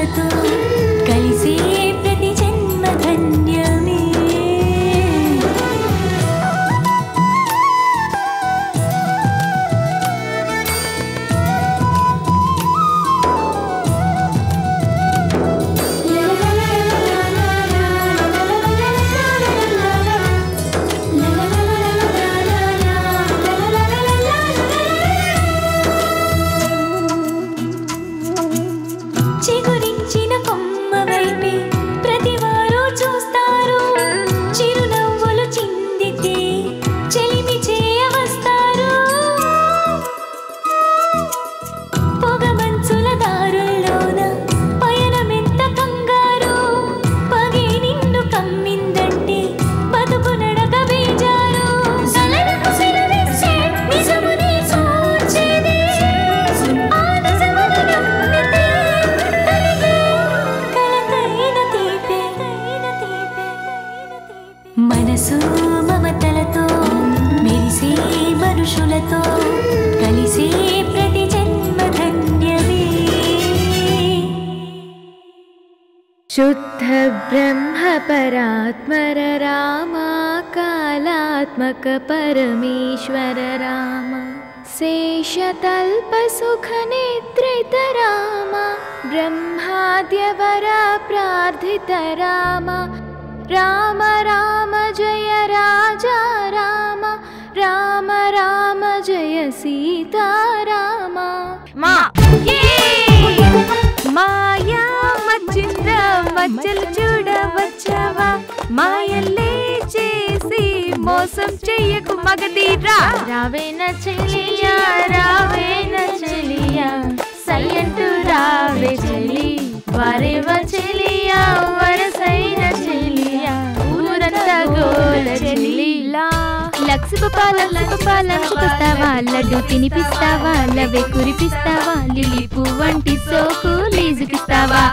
మనుషులతో కలిసే ప్రతి జన్మ ధన్యమే. చిగురించిన కొమ్మ వైపే ప్రతివారు చూస్తారు, చిరునవ్వులు చిందితే చెలిమి చేయవస్తారు. పొగమంచుల దారుల్లోన పయనమెంత కంగారు, పగే నిన్ను కమ్మిందంటే బతుకు నడక బేజారు. సలనకు సెలవిస్తే నిజమునే సూచేదే, ఆ నిజమును నమ్మితే మనసు మమతలతో మెరిసే మనుషులతో కలిసే ప్రతి జన్మ ధన్యమే. శుద్ధ బ్రహ్మ పరాత్మర రామ, కాలాత్మక పరమేశ్వర రామ, శేషతల్ప సుఖ నిద్రిత రామ, బ్రహ్మాద్యవర ప్రార్థిత రామ, రామ రామ జయ రాజా రామ, రామ రామ జయ సీతారామ. మాయా మచ్చింద్ర మచ్చలు చూడవచ్చావా, మాయల్లే చేసి మోసం చెయ్యకు మగధీరా. రావేన చెలియా రావేన చెలియా, సయ్యంటూ రావే చెలి, వరేవ చెలియా వరసైన చెలియా, ఊరంతా గోల చెలిలా. లక్ష్మపాలం చూపిస్తావా, లడ్డు తినిపిస్తావా, లవే కురిపిస్తావా, లిలి పువ్వంటి సోకు లీజుకిస్తావా.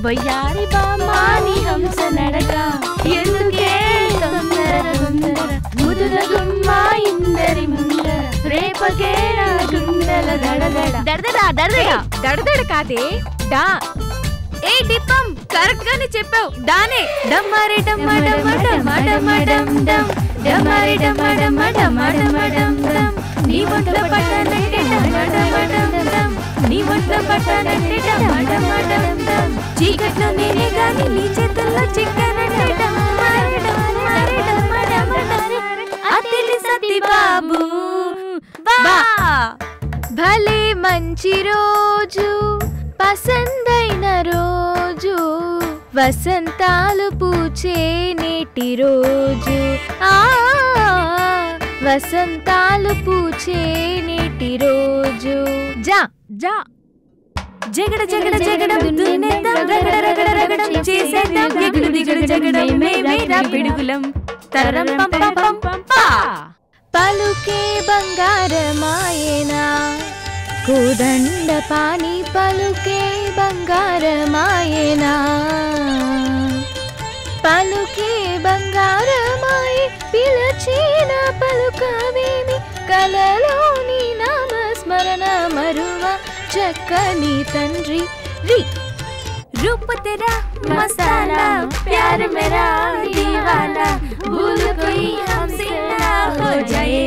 వయ్యారి బామాని హంస నడక, ఎందుకే తొందర తొందర, ముదుల గుమ్మ ఇందరి ముందర, రేపకే నా గుండెల దడదడ. దడదడ దడదడ దడదడ కాదే డా. ఏ డిప్పం, కరెక్ట్ గానే చెప్పావు, దానే. డమ్మరే డమ్మ డమ్మ డమ్మ డమ్మ డమ్ డమ్, డమ్మరే డమ్మ డమ్మ డమ్మ డమ్మ డమ్ డమ్, నీ ఒంట్లో పట్టనంటే డమ్మ డమ్మ డమ్ డమ్, నీ ఒంట్లో పట్టనంటే డమ్మ డమ్మ డమ్ డమ్, చీకట్లో నేనే గాని నీ చేతుల్లో చిక్కనంటే డమ్మరే డమ్మరే డమ్మ డమ్మ డమ్. అతిలి సత్తి బాబు బా. భలే మంచి రోజు, పసందైన రోజు, వసంతాలు పూచే నేటి రోజు, వసంతాలు పూచే నేటి రోజు. జా జా జగడ జగడ జగడ దున్నేద్దాం, రగడ రగడ రగడం చేసేద్దాం, ఎగుడు దిగుడు జగడం మేమే రా పిడుగులం, తరం పం పం పం పా. పలుకే బంగారమాయేనా, కోదండ పాని పలుకే బంగారమాయేనా, పలుకే బంగారమాయి పిలచిన పలుకవేమి, కలలోని నామస్మరణ మరువ చక్కని తండ్రి రి. रूप तेरा मसाला, प्यार मेरा दीवाना, भूल कोई हमसे ना हो जाए.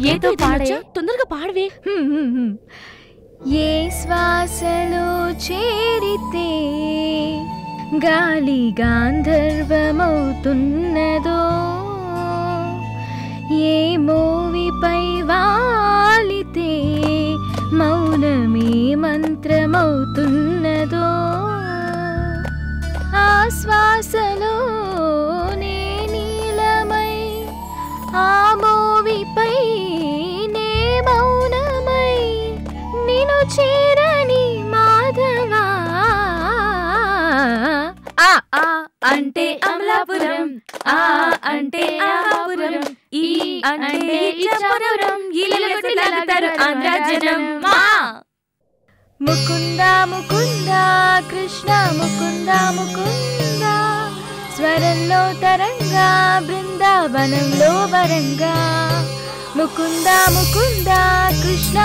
ये तो पाड़े, తొందరగా పాడవే. ఏ శ్వాసలో చేరితే గాలి గాంధర్వమవుతున్నదో, ఏ మోవిపై వాలితే మౌనమే మంత్రమవుతున్నదో, ఆ శ్వాసలోనే నీలమై, ఆ మోవిపై నే మౌనమై, నిన్ను చేరని మాధవా. ఆ అంటే అమలాపురం, ఆ అంటే ఆహాపురం, ఈ అంటే ఇచ్చాపురం, ఇల్లు కొట్టలాగుతారు ఆంధ్ర జనం. ముకుంద ముకుంద కృష్ణ ముకుంద ముకుంద, స్వరంలో తరంగా బృందావనంలో వరంగా. ముకుంద ముకుంద కృష్ణ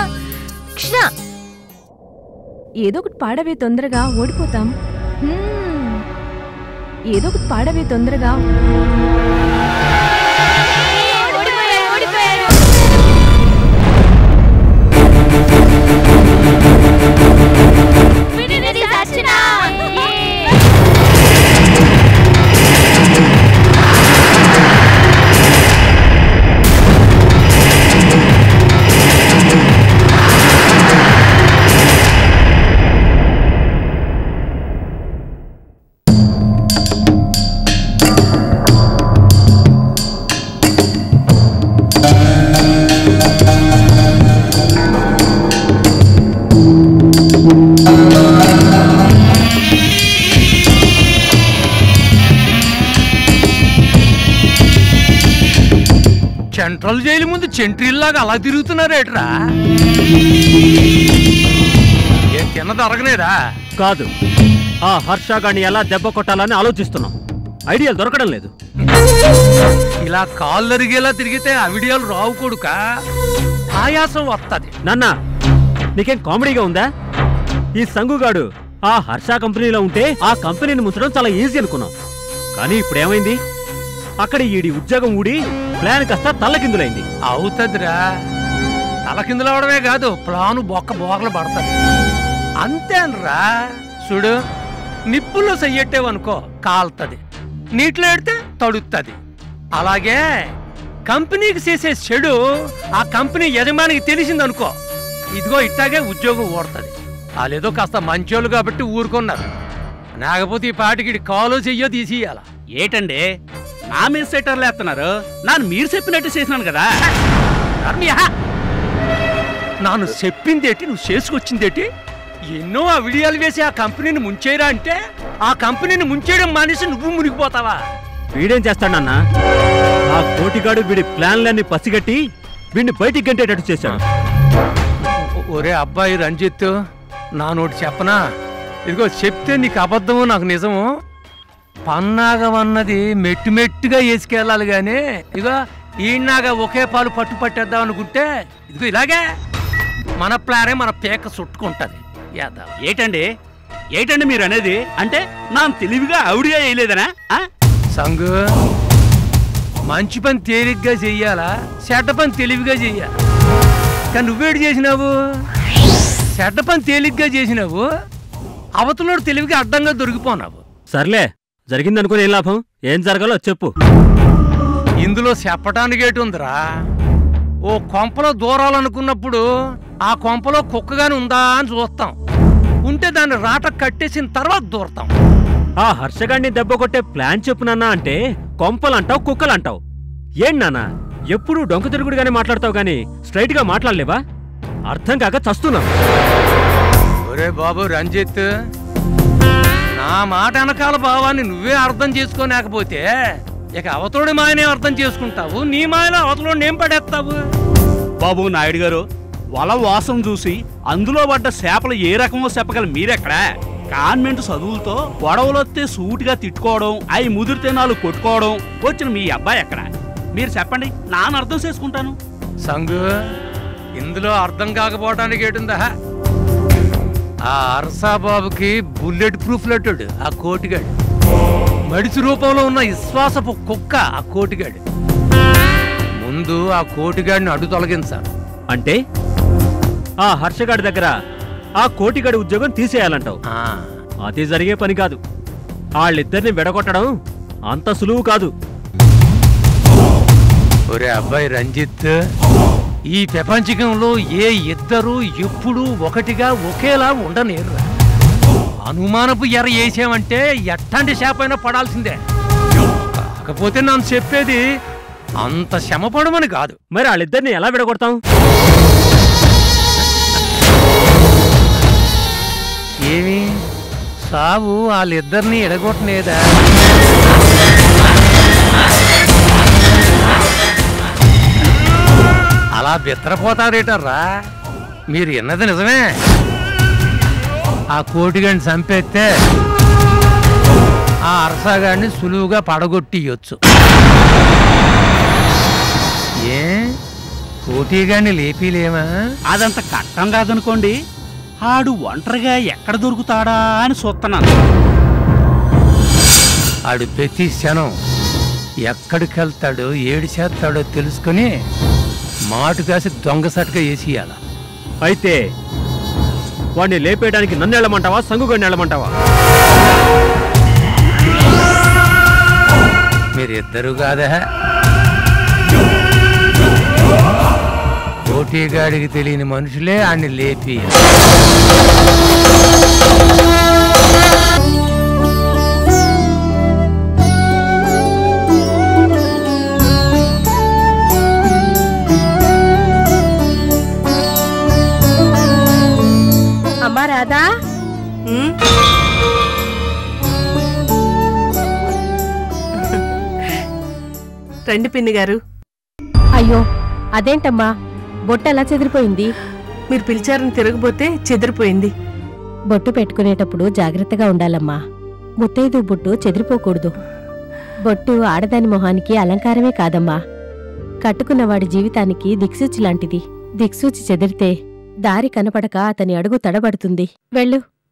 దక్షిణ ఏదో ఒకటి పాడవే తొందరగా ఓడిపోతాం. ఏదో ఒకటి పాడవే తొందరగా. సెంట్రల్ జైలు ముందు చెంట్రీల్లాగా అలా తిరుగుతున్నారేట్రా? ఏం తిన్నది అరగనేదా? కాదు, ఆ హర్షగాన్ని ఎలా దెబ్బ కొట్టాలని ఆలోచిస్తున్నాం. ఐడియాలు దొరకడం లేదు. ఇలా కాళ్ళు అరిగేలా తిరిగితే ఐడియాలు రావు కొడుక, ఆయాసం వస్తుంది. నాన్న, నీకేం కామెడీగా ఉందా? ఈ సంగుగాడు ఆ హర్ష కంపెనీలో ఉంటే ఆ కంపెనీని ముంచడం చాలా ఈజీ అనుకున్నాం. కానీ ఇప్పుడేమైంది? అక్కడ ఈడి ఉద్యోగం ఊడి ప్లాన్ కాస్త తల్లకిందులైంది. అవుతుందిరా, తలకిందులవడమే కాదు, ప్లాను బోర్లు పడతాది. అంతేనరా. చూడు, నిప్పుల్లో చెయ్యట్టేవనుకో కాలుతుంది, నీటిలో ఎడితే తడుస్తుంది. అలాగే కంపెనీకి చేసే చెడు ఆ కంపెనీ యజమానికి తెలిసిందనుకో, ఇదిగో ఇట్టాగే ఉద్యోగం ఓడుతుంది. వాళ్ళేదో కాస్త మంచోళ్ళు కాబట్టి ఊరుకున్నారు, లేకపోతే ఈ పాటికి కాలో చెయ్యో తీసియాల. ఏటండి నా మీద సెటర్లు వేస్తున్నారు? నాను మీరు చెప్పినట్టు చేసినాను కదా. నాను చెప్పిందేటి, నువ్వు చేసుకొచ్చిందేటి? ఎన్నో ఆ విడియాలు వేసి ఆ కంపెనీని ముంచేయరా అంటే ఆ కంపెనీని ముంచేయడం మానేసి నువ్వు మునిగిపోతావా? వీడేం చేస్తాడన్నా? ఆ కోటిగాడు వీడి ప్లాన్లన్నీ పసిగట్టి వీడిని బయటికి గంటేటట్టు చేశాడు. ఒరే అబ్బాయి రంజిత్, నా నోటి చెప్పనా? ఇదిగో చెప్తే నీకు అబద్ధము నాకు నిజము. పన్నాగం అన్నది మెట్టుమెట్టుగా వేసుకెళ్ళాలి గాని ఇదిగో ఈనాగా ఒకే పాలు పట్టేద్దాం అనుకుంటే ఇదిగో ఇలాగే మన ప్లానే మన పేక చుట్టుకుంటది. ఏటండి మీరు అనేది? అంటే నా తెలివిగా ఆవిడిగా వేయలేదనా? సంగు, మంచి పని తేలిగ్గా చెయ్యాలా, చెడ్డ పని తెలివిగా చెయ్యాలి. కానీ నువ్వేడు చేసినావు? చెడ్డ పని తేలిగ్గా చేసినావు, అవతలోడు తెలివిగా అడ్డంగా దొరికిపోనావు. సర్లే, జరిగిందనుకుని ఏం లాభం? ఏం జరగాలో చెప్పు. ఇందులో చెప్పటానికి ఏటుందిరా? ఓ కొంపలో దూరాలనుకున్నప్పుడు ఆ కొంపలో కుక్కగాని ఉందా అని చూస్తాం, ఉంటే దాన్ని రాట కట్టేసిన తర్వాత దూరతాం. ఆ హర్షగాడిని దెబ్బ కొట్టే ప్లాన్ చెప్పు నాన్నా అంటే కొంపలంటావు, కుక్కలంటావు. ఏం నాన్నా, ఎప్పుడు డొంక తిరుగుడుగానే మాట్లాడతావు గాని స్ట్రైట్ గా మాట్లాడలేవా? అర్థం కాక చస్తున్నావు. ఒరే బాబు రంజిత్, నా మాట వెనకాల భావాన్ని నువ్వే అర్థం చేసుకోలేకపోతే ఇక అవతోడి మాయనే అర్థం చేసుకుంటావు, నీ మాయలో అవతలోడిని ఏం పడేస్తావు? బాబు నాయుడు గారు, వల వాసం చూసి అందులో పడ్డ చేపలు ఏ రకమో చెప్పగల మీరెక్కడ? కాన్వెంట్ చదువులతో గొడవలొస్తే సూటిగా తిట్టుకోవడం, అవి ముదిరితే నాలుగు కొట్టుకోవడం వచ్చిన మీ అబ్బాయి ఎక్కడ? మీరు చెప్పండి, నాన్న అర్థం చేసుకుంటాను. సంగు, ఇందులో అర్థం కాకపోవడానికి ఏటుందా? ఆ అరసాబాబుకి బుల్లెట్ ప్రూఫ్ లెట్టాడు ఆ కోటిగాడు, మడిచి రూపంలో ఉన్న విశ్వాసపు కుక్క ఆ కోటిగాడు. ముందు ఆ కోటిగాడిని అడ్డు తొలగించాలి. అంటే ఆ హర్షగాడి దగ్గర ఆ కోటిగాడి ఉద్యోగం తీసేయాలంటావు? అది జరిగే పని కాదు. వాళ్ళిద్దరిని విడగొట్టడం అంత సులువు కాదు. ఒరే అబ్బాయి రంజిత్, ఈ ప్రపంచకంలో ఏ ఇద్దరు ఎప్పుడూ ఒకటిగా ఒకేలా ఉండనేరు. అనుమానపు ఎర వేసామంటే ఎట్లాంటి శాపైనా పడాల్సిందే. కాకపోతే నన్ను చెప్పేది అంత శ్రమ పడమని కాదు. మరి వాళ్ళిద్దరిని ఎలా విడగొడతాం? ఏమి సావు వాళ్ళిద్దరిని ఎడగొట్టనేదా? అలా బిత్తరపోతారేటర్రా? మీరు విన్నది నిజమే. ఆ కోటిగాడిని చంపేస్తే ఆ అరసాగాడిని సులువుగా పడగొట్టియొచ్చు. ఏ కోటిగాని లేపిలేమా? అదంత కట్టం కాదనుకోండి, ఆడు ఒంటరిగా ఎక్కడ దొరుకుతాడా అని చూస్తున్నాను. ఆడు ప్రతి క్షణం ఎక్కడికి వెళ్తాడో ఏడు చేస్తాడో తెలుసుకుని మాటు కాసి దొంగసటుగా వేసియాల. అయితే వాడిని లేపేయడానికి నన్ను వెళ్ళమంటావా, సంగుగాడిని వెళ్ళమంటావా? మీరిద్దరు కాదా? కోటిగాడికి తెలియని మనుషులే ఆడిని లేపి అమ్మా రాధా, రండి పిన్ని గారు. అయ్యో అదేంటమ్మా బొట్టు ఎలా చెదిరిపోయింది? మీరు పిలిచారని తిరగబోతే చెదిరిపోయింది. బొట్టు పెట్టుకునేటప్పుడు జాగ్రత్తగా ఉండాలమ్మా. ముత్తైదు బొట్టు చెదిరిపోకూడదు. బొట్టు ఆడదాని మొహానికి అలంకారమే కాదమ్మా, కట్టుకున్నవాడి జీవితానికి దిక్సూచి లాంటిది. దిక్సూచి చెదిరితే దారి కనపడక అతని అడుగు తడబడుతుంది.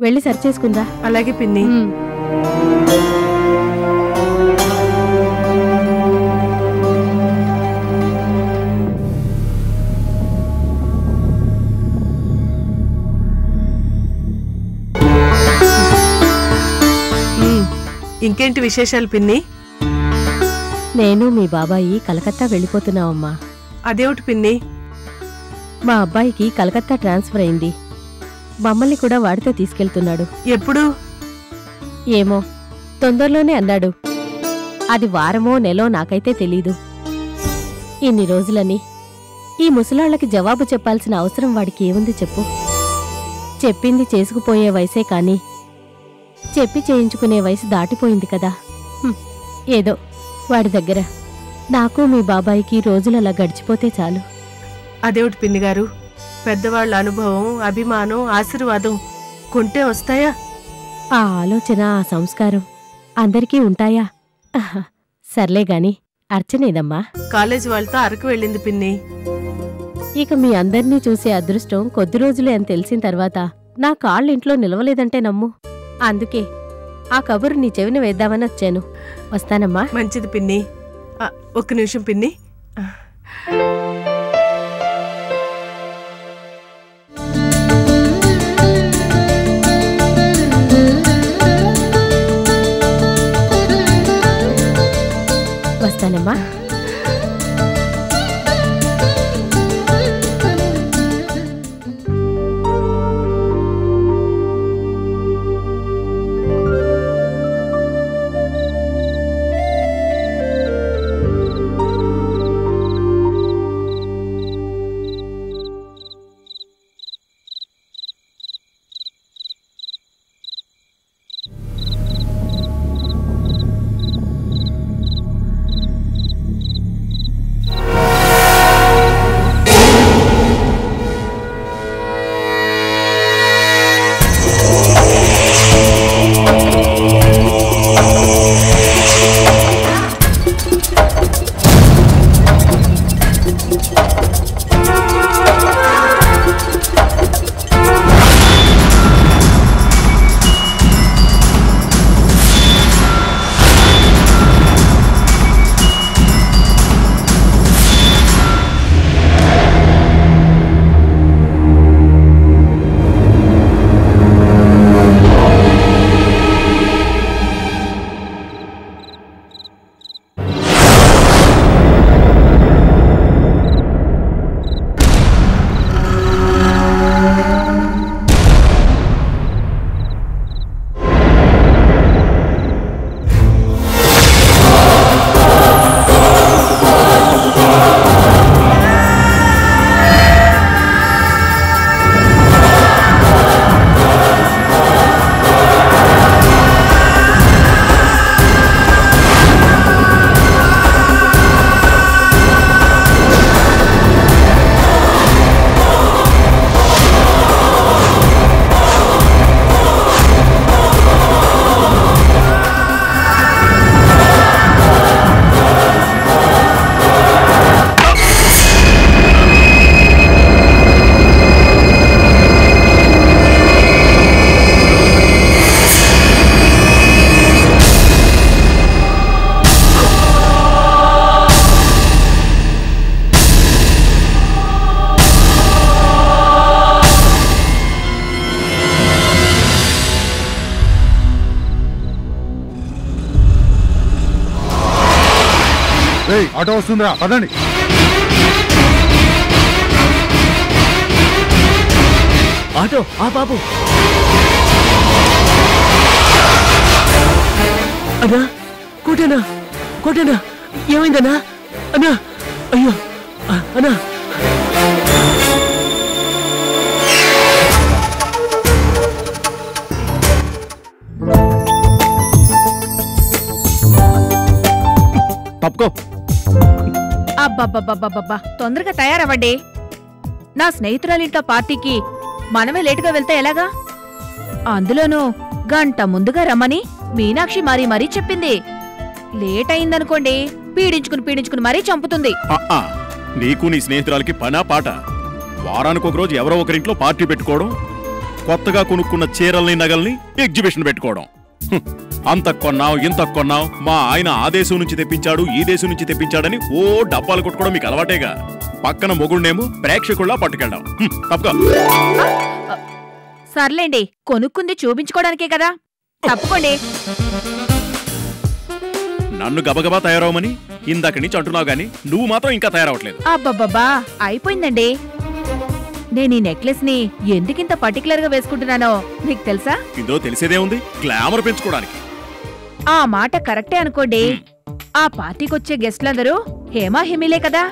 వెళ్ళి సరిచేసుకుందా. అలాగే పిన్ని. ఇంకేంటి విశేషాలు పిన్ని? నేను మీ బాబాయి కలకత్తా వెళ్ళిపోతున్నావమ్మా. అదేమిటి పిన్ని? మా అబ్బాయికి కలకత్తా ట్రాన్స్ఫర్ అయింది. మమ్మల్ని కూడా వాడితో తీసుకెళ్తున్నాడు. ఎప్పుడు? ఏమో తొందరలోనే అన్నాడు. అది వారమో నెలో నాకైతే తెలీదు. ఇన్ని రోజులని ఈ ముసలాళ్లకి జవాబు చెప్పాల్సిన అవసరం వాడికి ఏముంది చెప్పు? చెప్పింది చేసుకుపోయే వయసే కాని చెప్పి చేయించుకునే వయసు దాటిపోయింది కదా. ఏదో వాడి దగ్గర నాకు మీ బాబాయికి రోజులలా గడిచిపోతే చాలు. అదేమిటి పిన్ని గారు, పెద్దవాళ్ల అనుభవం, అభిమానం, ఆశీర్వాదం కొంటే వస్తాయా? ఆ ఆలోచన, ఆ సంస్కారం అందరికీ ఉంటాయా? సర్లే గాని అర్చనేదమ్మా. కాలేజీ వాళ్ళతో అరకు వెళ్ళింది పిన్ని. ఇక మీ అందర్నీ చూసే అదృష్టం కొద్ది రోజులే అని తెలిసిన తర్వాత నా కాళ్ళు ఇంట్లో నిలవలేదంటే నమ్ము. అందుకే ఆ కబురు నీ చెవిన వేద్దామని వచ్చాను. వస్తానమ్మా. మంచిది పిన్ని. ఒక్క నిమిషం పిన్ని. వస్తానమ్మా. ఆటో వస్తుందిరా, పదండి. ఆటో ఆ బాబు. అన్నా కోటనా కోటనా, ఏమైందన్నా? అన్నా అయ్యో అన్నా. తప్పుకో. అబ్బబ్బబ్బబ్బబ్బా, తొందరగా తయారవ్వండి. నా స్నేహితురాలింట్లో పార్టీకి మనమే లేటుగా వెళ్తే ఎలాగా? అందులోనూ గంట ముందుగా రమ్మని మీనాక్షి మరీ చెప్పింది. లేట్ అయిందనుకోండి, పీడించుకుని మరీ చంపుతుంది. నీకు నీ స్నేహితురాలకి పనా పాట? వారానికి ఒక రోజు ఎవరో ఒకరింట్లో పార్టీ పెట్టుకోవడం, కొత్తగా కొనుక్కున్న చీరల్ని నగల్ని ఎగ్జిబిషన్ పెట్టుకోవడం. అంత కొన్నావు ఇంత కొన్నావు, మా ఆయన ఆ దేశం నుంచి తెప్పించాడు ఈ దేశం నుంచి తెప్పించాడని ఓ డబ్బాలు కొట్టుకోవడం మీకు అలవాటేగా. పక్కన మొగుళ్ళేమో ప్రేక్షకుల్లా పట్టుకెళ్ళాం. తప్పగా. సర్లేండి, కొనుక్కుంది చూపించుకోవడానికే కదా, తప్పుకోండి. నన్ను గబగబా తయారవమని ఇందాక నుంచి అంటున్నావు గాని నువ్వు మాత్రం ఇంకా తయారవట్లేదు. అబ్బబ్బబ్బా, అయిపోయిందండి. నేను ఈ నెక్లెస్ ని ఎందుకింత పర్టికులర్ గా వేసుకుంటున్నానో మీకు తెలుసా? ఇందులో తెలిసేదే ఉంది, గ్లామర్ పెంచుకోవడానికి. ఆ మాట కరెక్టే అనుకోండి. ఆ పార్టీకొచ్చే గెస్ట్లందరూ హేమా హిమిలే కదా,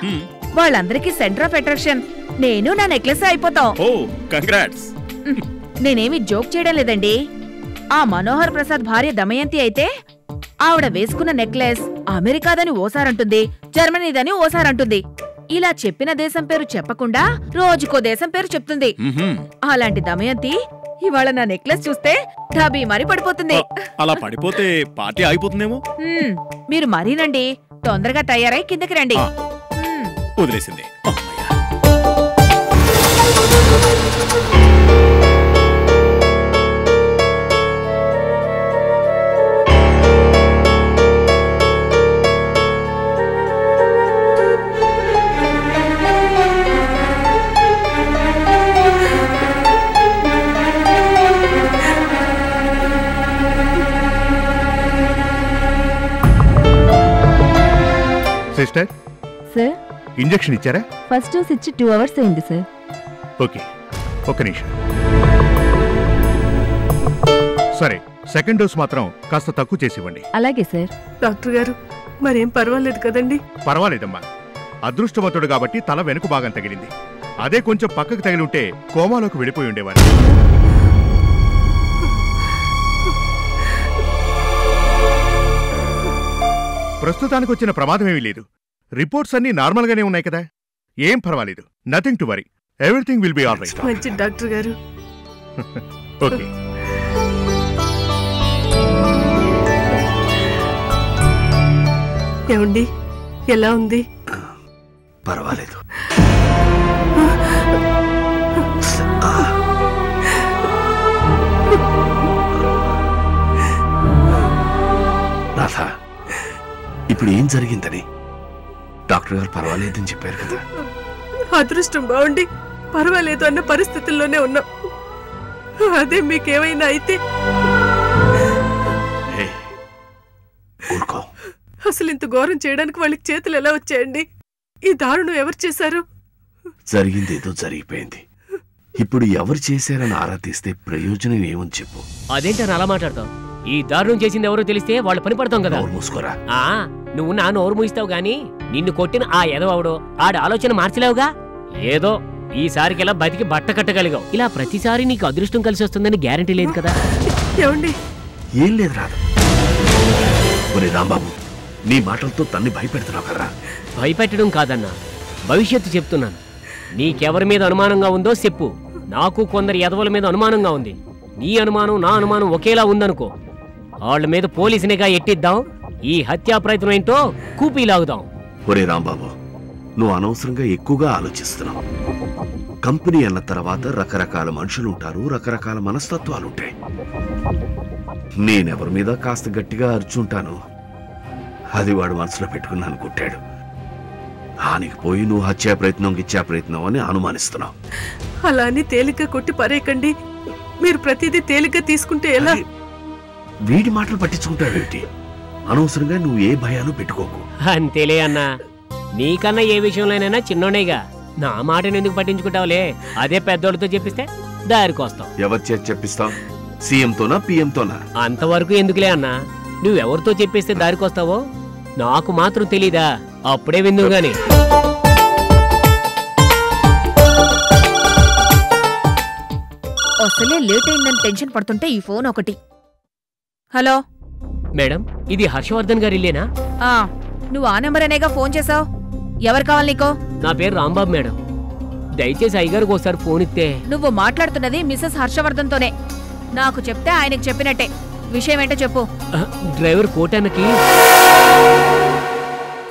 వాళ్ళందరికీ సెంటర్ ఆఫ్ అట్రాక్షన్ నేను నా నెక్లెస్ అయిపోతాం. ఓ కంగ్రాట్స్. నేనేమి జోక్ చేయడం లేదండి. ఆ మనోహర్ ప్రసాద్ భార్య దమయంతి అయితే ఆవిడ వేసుకున్న నెక్లెస్ అమెరికాదని ఓసారంటుంది, జర్మనీదని ఓసారంటుంది. ఇలా చెప్పిన దేశం పేరు చెప్పకుండా రోజుకో దేశం పేరు చెప్తుంది. అలాంటి దమయంతి ఇవాళ నా నెక్లెస్ చూస్తే డబీ మరీ పడిపోతుంది. అలా పడిపోతే పార్టీ అయిపోతుందేమో. మీరు మరీనండి, తొందరగా తయారై కిందకి రండి. వదిలేసింది. సిస్టర్, సార్ ఇంజెక్షన్ ఇచ్చారా? ఫస్ట్ డోస్ ఇచ్చి 2 hours అయింది సార్. ఓకే, ఒక్క నిమిషం. సరే, సెకండ్ డోస్ మాత్రం కాస్త తక్కువ చేసి ఇవ్వండి. అలాగే సార్. డాక్టర్ గారు, మరేం పర్వాలేదు కదండి? పర్వాలేదమ్మా, అదృష్టవంతుడు కాబట్టి తల వెనుక భాగం తగిలింది. అదే కొంచెం పక్కకు తగిలి ఉంటే కోమాలోకి వెళ్ళిపోయి ఉండేవారు. ప్రస్తుతానికి వచ్చిన ప్రమాదమేమీ లేదు. రిపోర్ట్స్ అన్ని నార్మల్ గానే ఉన్నాయి కదా, ఏం పర్వాలేదు. Nothing to worry, everything will be all right. మంచి డాక్టర్ గారు. ఓకే. ఏమండి, ఎలా ఉంది? పర్వాలేదు. రాధా, ఇప్పుడు ఏం జరిగిందని? డాక్టర్ గారు పర్వాలేదని చెప్పారు కదా. అదృష్టం బాగుండి పర్వాలేదు అన్న పరిస్థితుల్లోనే ఉన్నాం. అదే మీకేమైనా అయితే ఊరుకో. అసలు ఇంత ఘోరం చేయడానికి వాళ్ళకి చేతులు ఎలా వచ్చాయండి? ఈ దారుణం ఎవరు చేశారు? జరిగిందేదో జరిగిపోయింది. ఇప్పుడు ఎవరు చేశారని ఆరా తీస్తే ప్రయోజనం ఏమని చెప్పు. అదేంటని అలా మాట్లాడతావు? ఈ దారుణం చేసింది ఎవరో తెలిస్తే వాళ్ళు పని పడతాం కదా. మూసుకోరా. నువ్వు నా నోరు మూయిస్తావు గాని నిన్ను కొట్టిన ఆ ఎదవడో ఆడ ఆలోచన మార్చలేవుగా. ఏదో ఈసారికిలా బతికి బట్ట కట్టగలిగావు. ఇలా ప్రతిసారి నీకు అదృష్టం కలిసి వస్తుందని గ్యారంటీ లేదు కదా. ఏం లేదు రాదు. ఒరే రాంబాబు, నీ మాటలతో తన్ని భయపెడుతున్నావు కదరా. భయపెట్టడం కాదన్నా, భవిష్యత్తు చెప్తున్నాను. నీకెవరి మీద అనుమానంగా ఉందో చెప్పు. నాకు కొందరు ఎదవల మీద అనుమానంగా ఉంది. నీ అనుమానం నా అనుమానం ఒకేలా ఉందనుకో, వాళ్ళ మీద పోలీసునిగా ఎట్టిద్దాం. ఈ హత్యా ప్రయత్నం ఏంటో కూపీలాగుదాం. ఒరే రాంబాబు, నువ్వు అనవసరంగా ఎక్కువగా ఆలోచిస్తున్నావు. కంపెనీ అన్న తర్వాత రకరకాల మనుషులుంటారు, రకరకాల మనస్తత్వాలుంటాయి. నేనెవరి మీద కాస్త గట్టిగా అరుచుంటాను, అది వాడు మనసులో పెట్టుకున్నాను కొట్టాడు. హానికి పోయి నువ్వు హత్యా ప్రయత్నం గిచ్చా ప్రయత్నం అని అనుమానిస్తున్నావు. అలా అని తేలిగ్గా కొట్టి పరేకండి. మీరు ప్రతిదీ తేలిగ్గా తీసుకుంటే ఎలా? వీడి మాటలు పట్టించుకుంటావేంటి? అనవసరంగా నువ్వు ఏ భయాలు పెట్టుకోకు. అంతేలే అన్నా, నీకన్నా ఏ విషయంలోనైనా చిన్నోనేగా, నా మాటను ఎందుకు పట్టించుకుంటావులే. అదే పెద్దోళ్ళతో చెప్పిస్తే దారికొస్తావు. ఎవరి చేతి చెప్పిస్తావు? సీఎంతోనా పిఎంతోనా? అంతవరకు ఎందుకులే అన్నా, నువ్వెవరితో చెప్పేస్తే దారికొస్తావో నాకు మాత్రం తెలీదా? అప్పుడే విందువు గాని. అసలే లేట్ అయిందని టెన్షన్ పడుతుంటే ఈ ఫోన్ ఒకటి. హలో మేడం, ఇది హర్షవర్ధన్ గారి ఇల్లేనా? నువ్వు ఆ నెంబర్ అనేగా ఫోన్ చేసావు. ఎవరు కావాలి నీకో? నా పేరు రాంబాబు మేడం. దయచేసి అయ్యగారికి ఒకసారి ఫోన్ ఇస్తే. నువ్వు మాట్లాడుతున్నది మిస్సెస్ హర్షవర్ధన్ తోనే. నాకు చెప్తే ఆయనకు చెప్పినట్టే. విషయం ఏంటో చెప్పు. డ్రైవర్ కోటానికి.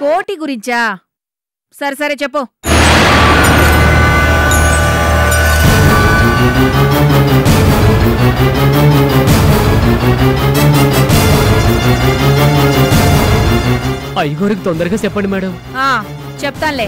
కోటి గురించా? సరే సరే చెప్పు. అయ్యగారికి తొందరగా చెప్పండి మేడం. చెప్తానులే.